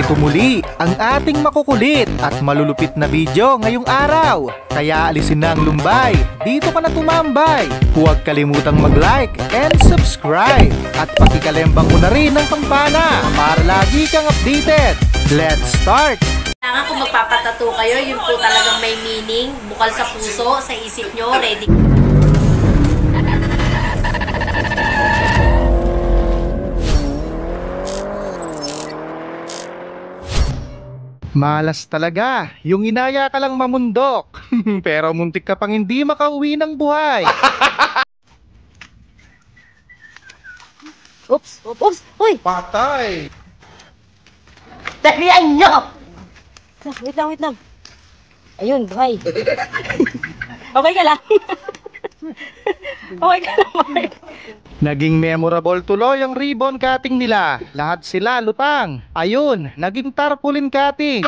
Narito muli ang ating makukulit at malulupit na video ngayong araw. Kaya alisin na ang lumbay, dito ka na tumambay. Huwag kalimutang mag-like and subscribe. At pakikalembang mo na rin ang kampana para lagi kang updated. Let's start! Kailangan kung magpapatato kayo, yun po talagang may meaning, bukal sa puso, sa isip nyo, ready. Malas talaga, yung inaya ka lang mamundok. Pero muntik ka pang hindi makauwi ng buhay. Oops, oops, uy! Patay! Dalian nyo! Wait lang. Ayun, buhay. Okay ka lang? Okay ka lang, Naging memorable tuloy ang ribbon cutting nila. Lahat sila lutang. Ayun, naging tarpaulin cutting.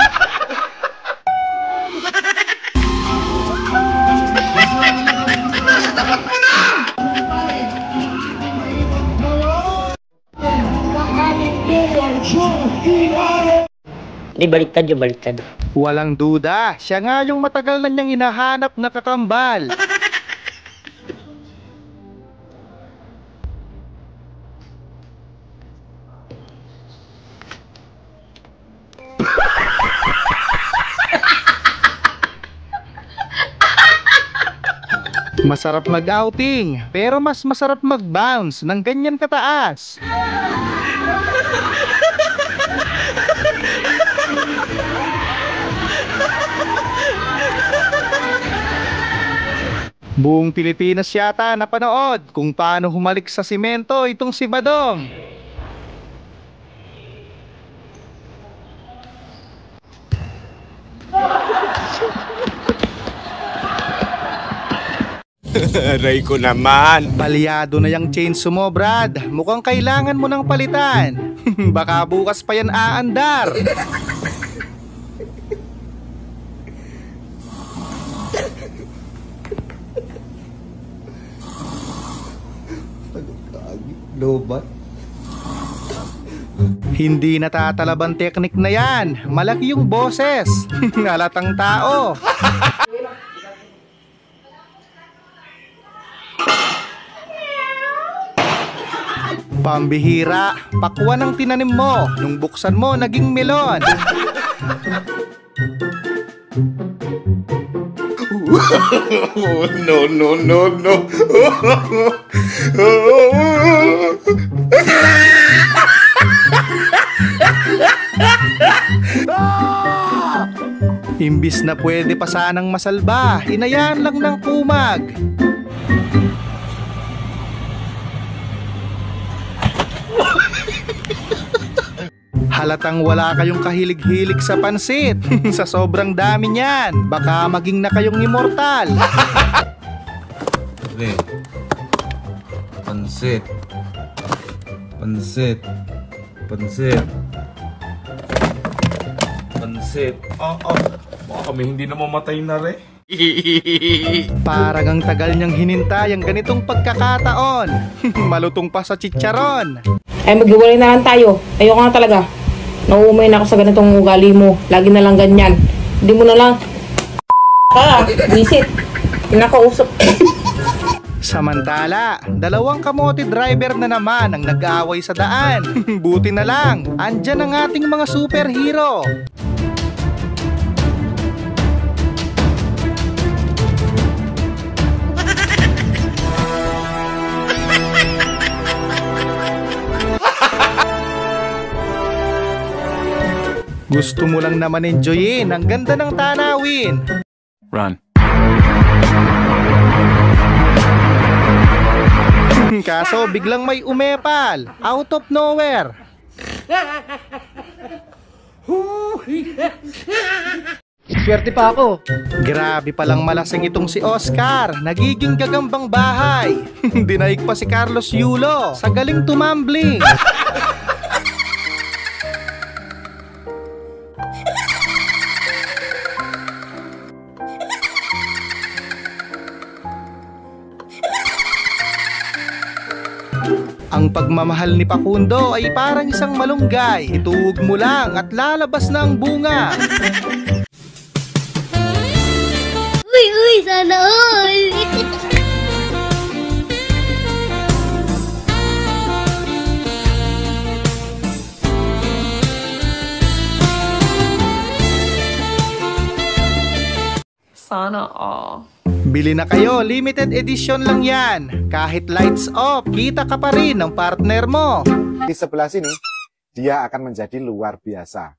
Di baliktad yung baliktad. Walang duda, siya nga yung matagal na niyang hinahanap na kakambal. Masarap mag-outing, pero mas masarap mag-bounce ng ganyan kataas. Buong Pilipinas yata napanood kung paano humalik sa simento itong si Badong. Aray ko naman. Balyado na yung chainsaw mo, Brad. Mukhang kailangan mo ng palitan. Baka bukas pa yan aandar. Lobat? Hindi natatalabang teknik na yan. Malaki yung boses. Halatang tao. Pambihira, pakwan ang tinanim mo. Nung buksan mo, naging melon. No. Imbis na pwede pa sanang masalba, hinayaan lang ng kumag. Halatang wala kayong kahilig-hilig sa pansit. Sa sobrang dami niyan, baka maging na kayong immortal. Pansit. Baka kami hindi na mamatay na rin. Parang ang tagal niyang hinintay ang ganitong pagkakataon. Malutong pa sa chicharon. Ay, maghiwalay na lang tayo. Ayoko na talaga. Nauumay na ako sa ganitong ugali mo. Lagi na lang ganyan. Hindi mo na lang visit. Pinakausap. Samantala, dalawang kamote driver na naman ang nag-aaway sa daan. Buti na lang, andyan ang ating mga superhero. Gusto mo lang naman enjoyin ang ganda ng tanawin. Run. Kaso biglang may umepal, out of nowhere. Swerte pa ako. Grabe palang malasing itong si Oscar. Nagiging gagambang bahay. Dinaig pa si Carlos Yulo sa galing tumambling. Ang pagmamahal ni Facundo ay parang isang malunggay. Ituog mo lang at lalabas na ang bunga. Uy, sana all! Sana all. Bili na kayo, limited edition lang yan. Kahit lights off, kita ka pa rin ng partner mo. Di sebelah sini, dia akan menjadi luar biasa.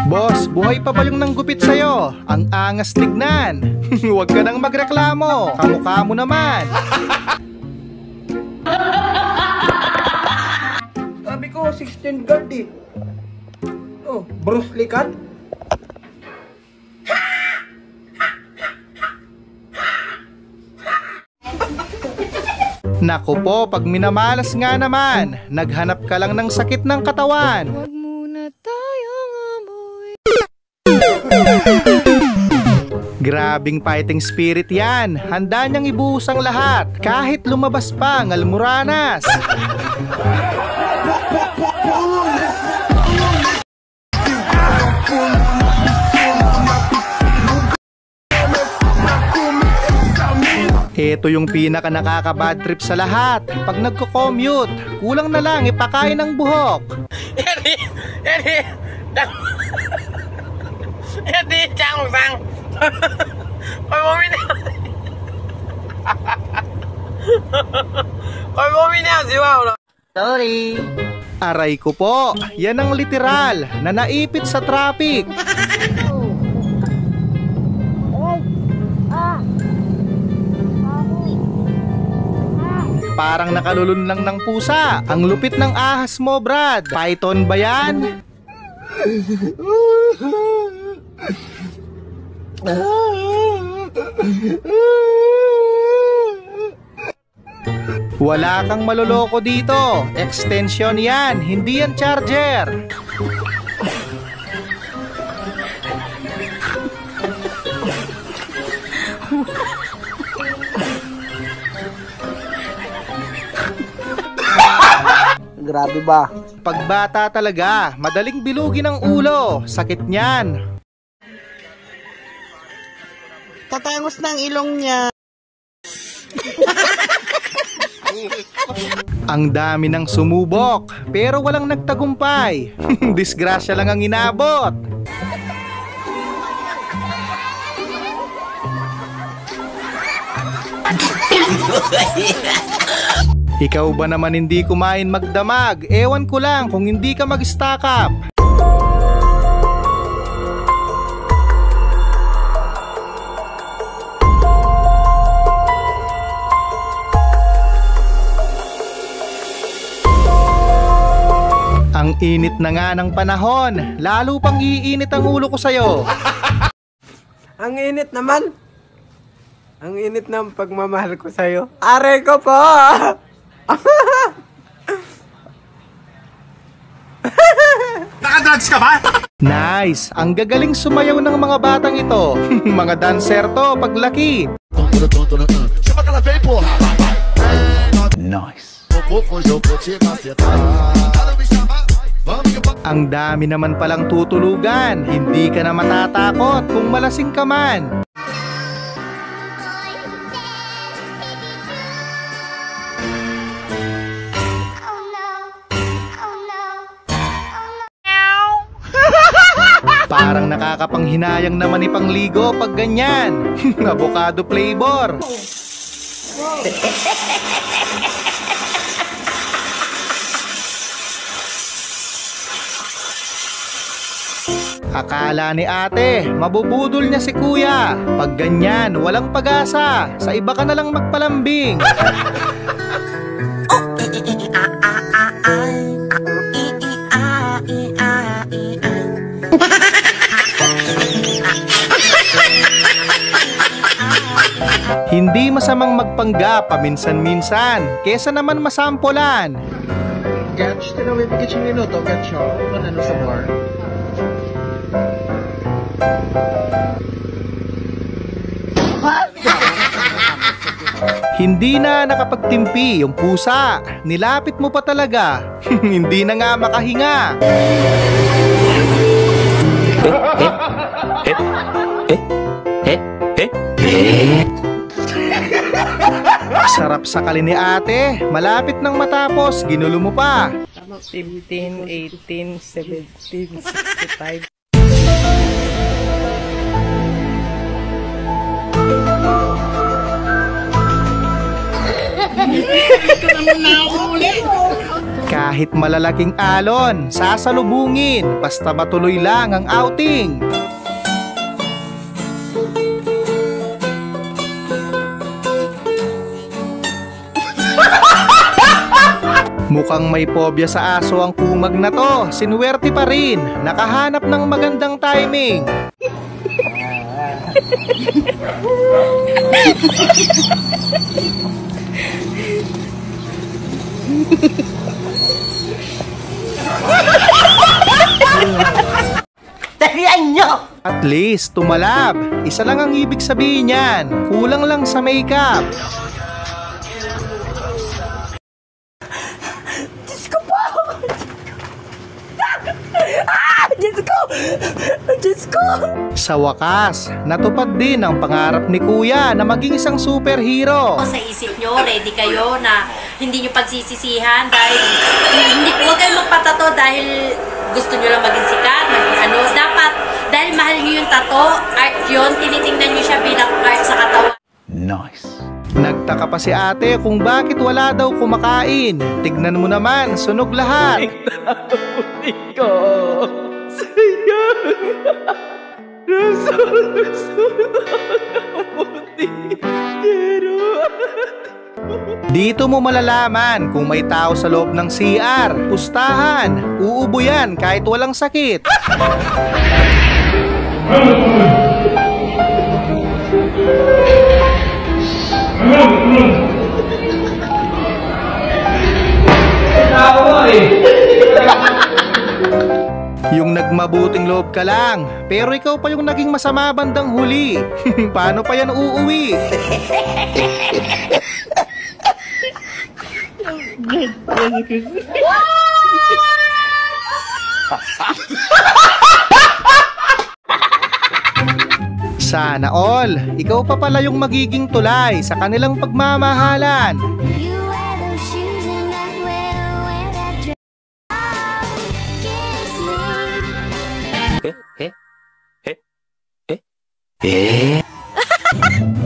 Boss, buhay pa ba yung nanggupit sa'yo? Ang angas tignan. Huwag ka nang magreklamo. Kamukha mo naman. Sabi ko, 16 guard eh. Oh, Bruce Lee cut? Naku po, pag minamalas nga naman, naghanap ka lang ng sakit ng katawan. Huwag muna tayong amoy. Grabing fighting spirit yan. Handa niyang ibuhos ang lahat, kahit lumabas pa ang almoranas. Ito yung pinaka nakaka-bad trip sa lahat. Pag nagko-commute, kulang na lang ipakain ng buhok. Sorry. Aray ko po, yan ang literal na naipit sa traffic. Parang nakalulun lang ng pusa. Ang lupit ng ahas mo, Brad. Python ba yan? Wala kang maloloko dito. Extension yan, hindi yan charger. Grabe ba? Pagbata talaga, madaling bilugin ang ulo. Sakit niyan. Tatangos ng ilong niya. Ang dami ng sumubok, pero walang nagtagumpay. Disgrasya lang ang inabot. Ikaw ba naman hindi kumain magdamag? Ewan ko lang kung hindi ka mag-stock up. Ang init na nga ng panahon, lalo pang iinit ang ulo ko sa'yo. Ang init naman. Ang init ng pagmamahal ko sa'yo. Aray ko po! Nakadrugs ka ba? Nice! Ang gagaling sumayaw ng mga batang ito. Mga dancer to paglaki. Nice! Ang dami naman palang tutulugan. Hindi ka na matatakot kung malasing ka man. Parang nakakapanghinayang naman ni Pangligo pag ganyan. Avocado flavor. Akala ni ate, mabubudol niya si kuya. Pag ganyan, walang pag-asa. Sa iba ka na lang magpalambing. Hindi masamang magpanggap paminsan-minsan, kesa naman masampulan. Gatch, tinawin mo kitchen minuto, gatch siya. Ano sa bar? Hindi na nakapagtimpi yung pusa. Nilapit mo pa talaga. Hindi na nga makahinga. Sarap sakali ni ate. Malapit nang matapos, ginulo mo pa. 15, 18, 17, 65. Kahit malalaking alon, sasalubungin, basta matuloy lang ang outing. Mukhang may pobya sa aso ang kumag na to. Sinuwerte pa rin, nakahanap ng magandang timing. At least, tumalab. Isa lang ang ibig sabihin niyan. Kulang lang sa makeup. Diyos ko! Sa wakas, natupad din ang pangarap ni Kuya na maging isang superhero. Sa isip nyo, ready kayo na hindi nyo pagsisisihan dahil huwag kayong magpatato dahil gusto nyo lang maging sikat, maging ano. Dapat, dahil mahal nyo yung tato, art yun, tinitingnan nyo siya bilang art sa katawan. Nice. Nagtaka pa si ate kung bakit wala daw kumakain. Tignan mo naman, sunog lahat. Dito mo malalaman kung may tao sa loob ng CR. Pustahan, uubo yan kahit walang sakit. Yung nagmabuting loob ka lang, pero ikaw pa yung naging masama bandang huli. Paano pa yan uuwi? Sana all, ikaw pa pala yung magiging tulay sa kanilang pagmamahalan.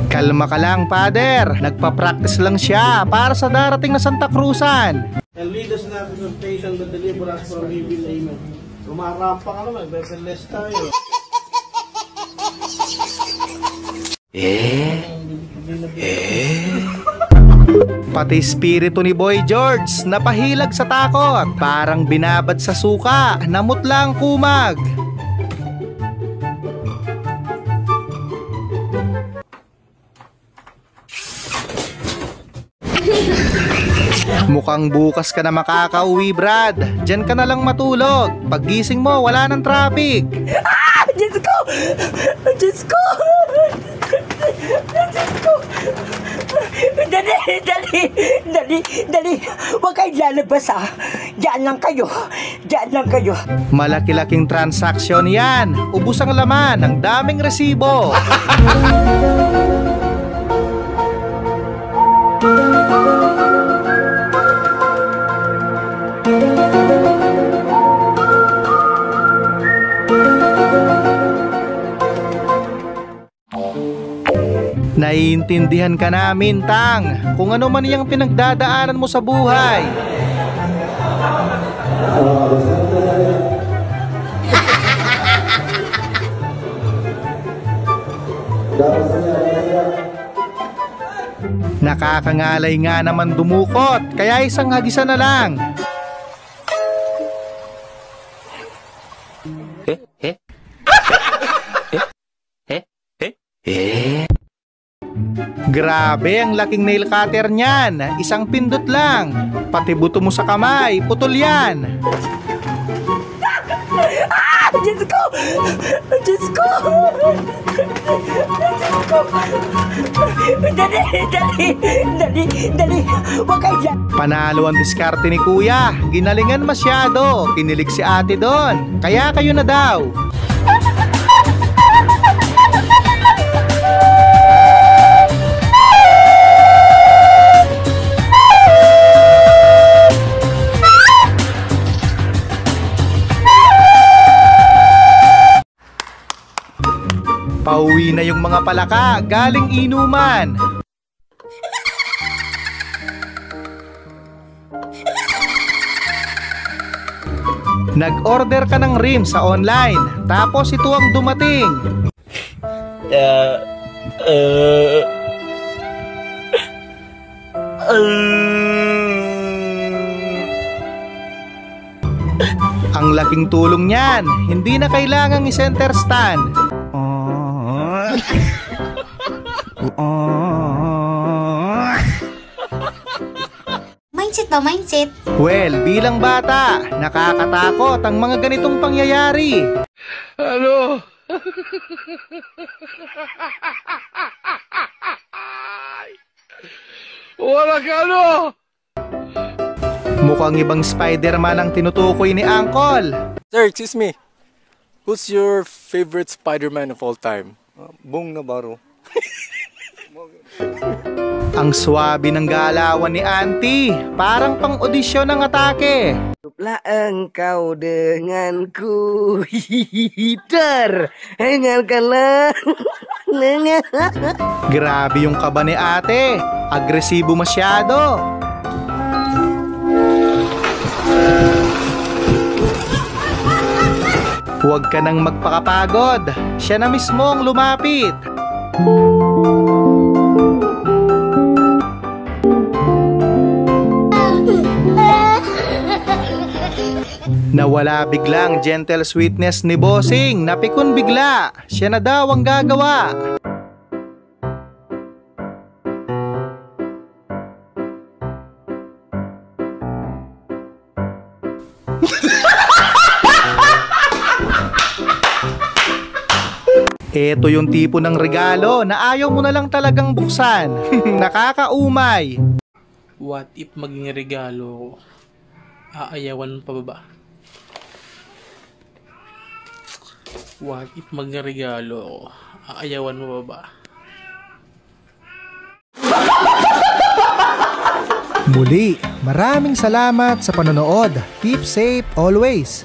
Kalma ka lang, Father. Nagpa-practice lang siya para sa darating na Santa Cruzan. And lead us not into temptation, but deliver us from evil. Amen. Rumarampa ka naman, better-less tayo. Pati espiritu ni Boy George napahilag sa takot. Parang binabad sa suka, namutla ang kumag. Mukhang bukas ka na makakauwi, Brad. Diyan ka na lang matulog. Paggising mo, wala ng traffic. Diyos ko! Diyos ko! Diyos ko! Dali! Huwag kayong lalabas ah! Diyan lang kayo! Malaki-laking transaksyon yan. Ubus ang laman, ang daming resibo. Naiintindihan ka namin, Tang, kung ano man yung pinagdadaanan mo sa buhay. Nakakangalay nga naman dumukot, kaya isang hagisan na lang. Grabe ang laking nail cutter niyan. Isang pindot lang. Pati buto mo sa kamay, putol yan. Diyos ko! Diyos ko! Dali! Huwag kayo dyan! Panalo ang diskarte ni Kuya. Ginalingan masyado. Kinilig si ate doon. Kaya kayo na daw. Pauwi na yung mga palaka galing inuman. Nag-order ka ng rim sa online, tapos ito ang dumating. Ang laking tulong niyan, hindi na kailangang i-center stand. Mindset ba, mindset? Well, bilang bata, nakakatakot ang mga ganitong pangyayari. Ano? Wala ka ano? Mukhang ibang Spider-Man ang tinutukoy ni Uncle. Sir, excuse me. Who's your favorite Spider-Man of all time? Bong Navarro. Ang swabe ng galawan ni Auntie, parang pang-odisyon ng atake. Cukuplah engkau denganku, hider, hengalkanlah. Grabe yung kaba ni ate, agresibo masyado. Huwag ka nang magpakapagod, siya na mismo ang lumapit. Nawala biglang gentle sweetness ni Bossing, napikon bigla, siya na daw ang gagawa. Ito yung tipo ng regalo na ayaw mo na lang talagang buksan. Nakakaumay. What if maging regalo, aayawan pa ba? What if maging regalo, aayawan mo ba? Muli, maraming salamat sa panonood. Keep safe always.